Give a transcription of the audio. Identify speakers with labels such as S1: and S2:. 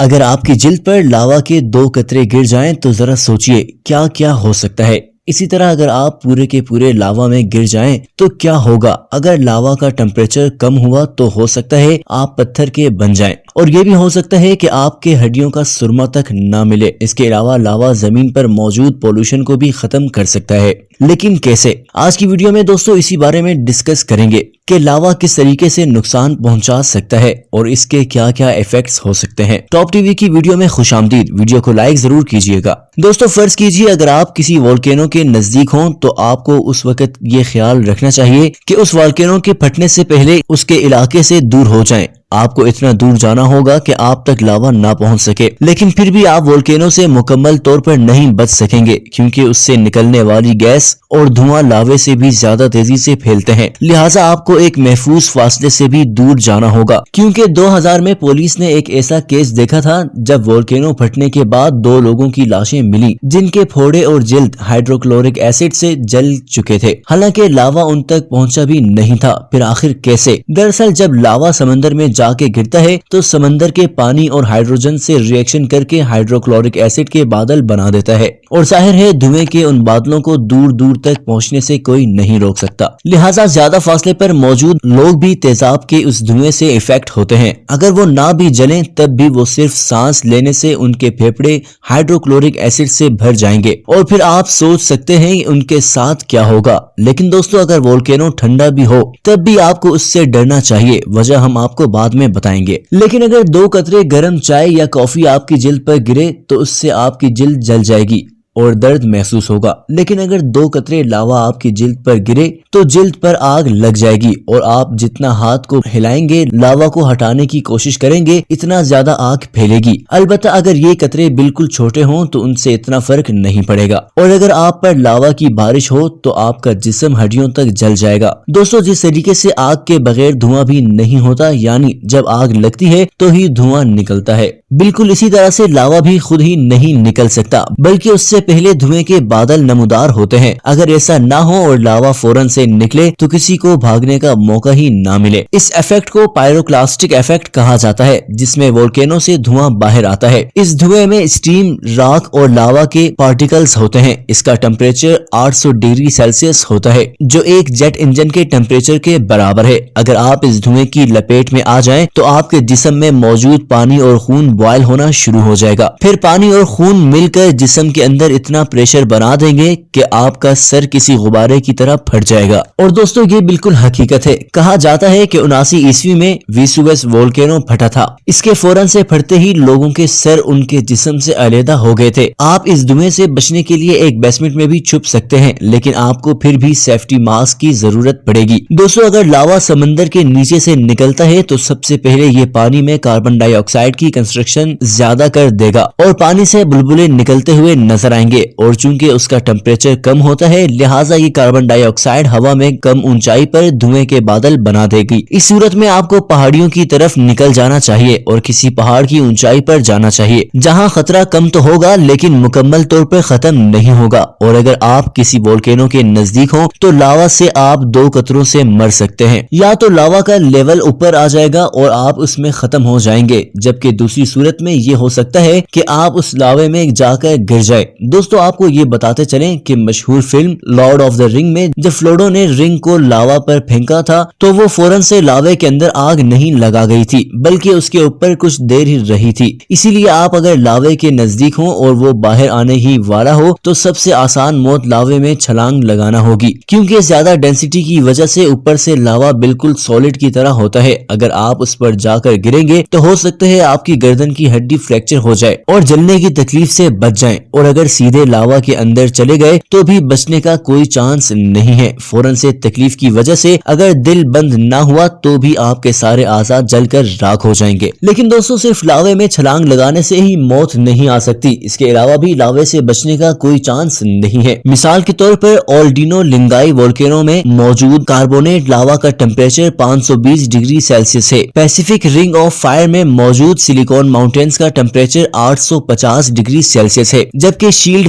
S1: اگر آپ کی جلد پر لاوا کے 2 قطرے گر جائیں تو ذرا سوچئے کیا کیا ہو سکتا ہے۔ اسی طرح اگر آپ پورے کے پورے لاوا میں گر جائیں تو کیا ہوگا؟ اگر لاوا کا ٹمپریچر کم ہوا تو ہو سکتا ہے آپ پتھر کے بن جائیں، اور یہ بھی ہو سکتا ہے کہ آپ کے ہڈیوں کا سرما تک نہ ملے۔ اس کے علاوہ لاوا زمین پر موجود پولوشن کو بھی ختم کر سکتا ہے، لیکن کیسے؟ آج کی ویڈیو میں دوستو اسی بارے میں ڈسکس کریں گے کہ لاوا کس طریقے سے نقصان پہنچا سکتا ہے اور اس کے کیا کیا ایفیکٹس ہو سکتے ہیں۔ ٹاپ ٹی وی کی ویڈیو میں خوش آمدید۔ ویڈیو کو لائک ضرور کیجئے گا۔ دوستو فرض کیجئے اگر آپ کسی والکینو کے نزدیک ہوں تو آپ کو اس وقت یہ خیال رکھنا چاہیے کہ اس والکینو کے پھٹنے سے پہلے اس کے علاقے سے دور ہو جائیں۔ آپ کو اتنا دور جانا ہوگا کہ آپ تک لاوا نہ پہنچ سکے، لیکن پھر بھی آپ والکینو سے مکمل طور پر نہیں بچ سکیں گے، کیونکہ اس سے نکلنے والی گیس اور دھواں لاوے سے بھی زیادہ تیزی سے پھیلتے ہیں۔ لہٰذا آپ کو ایک محفوظ فاصلے سے بھی دور جانا ہوگا، کیونکہ 2000 میں پولیس نے ایک ایسا کیس دیکھا تھا جب والکینو پھٹنے کے بعد 2 لوگوں کی لاشیں ملی جن کے پھوڑے اور جلد ہائیڈروکلورک ایسڈ سے جل چکے تھے، حالانکہ لاوا ان تک پہنچا بھی نہیں تھا۔ پھر آخر کیسے؟ دراصل جب لاوا سمندر میں جا کے گرتا ہے تو سمندر کے پانی اور ہائیڈروجن سے ری ایکشن کر کے ہائیڈروکلورک ایسڈ کے بادل بنا دیتا ہے، اور ظاہر ہے دھوئیں کے ان بادلوں کو دور دور تک پہنچنے سے کوئی نہیں روک سکتا۔ لہٰذا زیادہ فاصلے پر موجود لوگ بھی تیزاب کے اس دھوئیں سے افیکٹ ہوتے ہیں۔ اگر وہ نہ بھی جلیں تب بھی وہ صرف سانس لینے سے ان کے پھیپھڑے ہائیڈروکلورک ایسڈ سے بھر جائیں گے، اور پھر آپ سوچ سکتے ہیں ان کے ساتھ کیا ہوگا۔ لیکن دوستو اگر والکینو ٹھنڈا بھی ہو تب بھی آپ کو اس سے ڈرنا چاہیے، وجہ ہم آپ کو بعد میں بتائیں گے۔ لیکن اگر 2 قطرے گرم چائے یا کافی آپ کی جلد پر گرے تو اس سے آپ کی جلد جل جائے گی اور درد محسوس ہوگا، لیکن اگر 2 قطرے لاوا آپ کی جلد پر گرے تو جلد پر آگ لگ جائے گی، اور آپ جتنا ہاتھ کو ہلائیں گے لاوا کو ہٹانے کی کوشش کریں گے اتنا زیادہ آگ پھیلے گی۔ البتہ اگر یہ قطرے بالکل چھوٹے ہوں تو ان سے اتنا فرق نہیں پڑے گا، اور اگر آپ پر لاوا کی بارش ہو تو آپ کا جسم ہڈیوں تک جل جائے گا۔ دوستو جس طریقے سے آگ کے بغیر دھواں بھی نہیں ہوتا، یعنی جب آگ لگتی ہے تو ہی دھواں نکلتا ہے، بالکل اسی طرح سے لاوا بھی خود ہی نہیں نکل سکتا، بلکہ اس سے پہلے دھوئیں کے بادل نمودار ہوتے ہیں۔ اگر ایسا نہ ہو اور لاوا فوراً سے نکلے تو کسی کو بھاگنے کا موقع ہی نہ ملے۔ اس ایفیکٹ کو پائروکلاسٹک ایفیکٹ کہا جاتا ہے، جس میں والکینو سے دھواں باہر آتا ہے۔ اس دھوئیں میں اسٹیم، راک اور لاوا کے پارٹیکلز ہوتے ہیں۔ اس کا ٹمپریچر 800 ڈگری سیلسیس ہوتا ہے، جو ایک جیٹ انجن کے ٹمپریچر کے برابر ہے۔ اگر آپ اس دھوئیں کی لپیٹ میں آ جائیں تو آپ کے جسم میں موجود پانی اور خون بوائل ہونا شروع ہو جائے گا۔ پھر پانی اور خون مل کر جسم کے اندر اتنا پریشر بنا دیں گے کہ آپ کا سر کسی غبارے کی طرح پھٹ جائے گا۔ اور دوستو یہ بالکل حقیقت ہے۔ کہا جاتا ہے کہ 79 عیسوی میں ویسووس والکینو پھٹا تھا۔ اس کے فوراً سے پھٹتے ہی لوگوں کے سر ان کے جسم سے علیحدہ ہو گئے تھے۔ آپ اس دھوئیں سے بچنے کے لیے ایک بیسمنٹ میں بھی چھپ سکتے ہیں، لیکن آپ کو پھر بھی سیفٹی ماسک کی ضرورت پڑے گی۔ دوستو اگر لاوا سمندر کے نیچے سے نکلتا ہے تو سب سے پہلے یہ پانی میں کاربن ڈائی آکسائڈ کی کنسنٹریشن زیادہ کر دے گا، اور پانی سے بلبلے نکلتے ہوئے نظر آئیں گے، اور چونکہ اس کا ٹمپریچر کم ہوتا ہے لہٰذا یہ کاربن ڈائی آکسائڈ ہوا میں کم اونچائی پر دھوئیں کے بادل بنا دے گی۔ اس صورت میں آپ کو پہاڑیوں کی طرف نکل جانا چاہیے اور کسی پہاڑ کی اونچائی پر جانا چاہیے جہاں خطرہ کم تو ہوگا لیکن مکمل طور پر ختم نہیں ہوگا۔ اور اگر آپ کسی والکینو کے نزدیک ہوں تو لاوا سے آپ 2 قطروں سے مر سکتے ہیں، یا تو لاوا کا لیول اوپر آ جائے گا اور آپ اس میں ختم ہو جائیں گے، جبکہ دوسری صورت میں یہ ہو سکتا ہے کہ آپ اس لاوے میں جا کر گر جائے۔ دوستو آپ کو یہ بتاتے چلیں کہ مشہور فلم لارڈ آف دا رنگ میں جب فروڈو نے رنگ کو لاوا پر پھینکا تھا تو وہ فوراً سے لاوے کے اندر آگ نہیں لگا گئی تھی، بلکہ اس کے اوپر کچھ دیر ہی رہی تھی۔ اسی لیے آپ اگر لاوے کے نزدیک ہوں اور وہ باہر آنے ہی والا ہو تو سب سے آسان موت لاوے میں چھلانگ لگانا ہوگی، کیونکہ زیادہ ڈینسٹی کی وجہ سے اوپر سے لاوا بالکل سالڈ کی طرح ہوتا ہے۔ اگر آپ اس پر جا کر گریں گے تو ہو سکتا ہے آپ کی گردن کی ہڈی فریکچر ہو جائے اور جلنے کی تکلیف سے بچ جائیں، اور اگر سیدھے لاوا کے اندر چلے گئے تو بھی بچنے کا کوئی چانس نہیں ہے۔ فوراً سے تکلیف کی وجہ سے اگر دل بند نہ ہوا تو بھی آپ کے سارے اعضاء جل کر راکھ ہو جائیں گے۔ لیکن دوستو صرف لاوے میں چھلانگ لگانے سے ہی موت نہیں آ سکتی، اس کے علاوہ بھی لاوے سے بچنے کا کوئی چانس نہیں ہے۔ مثال کے طور پر اولڈینو لنگائی والکینو میں موجود کاربونیٹ لاوا کا ٹمپریچر 520 ڈگری سیلسیس ہے۔ پیسیفک رنگ آف فائر میں موجود سلیکون ماؤنٹینز کا ٹمپریچر 850 ڈگری سیلسیس ہے، جبکہ شیلڈ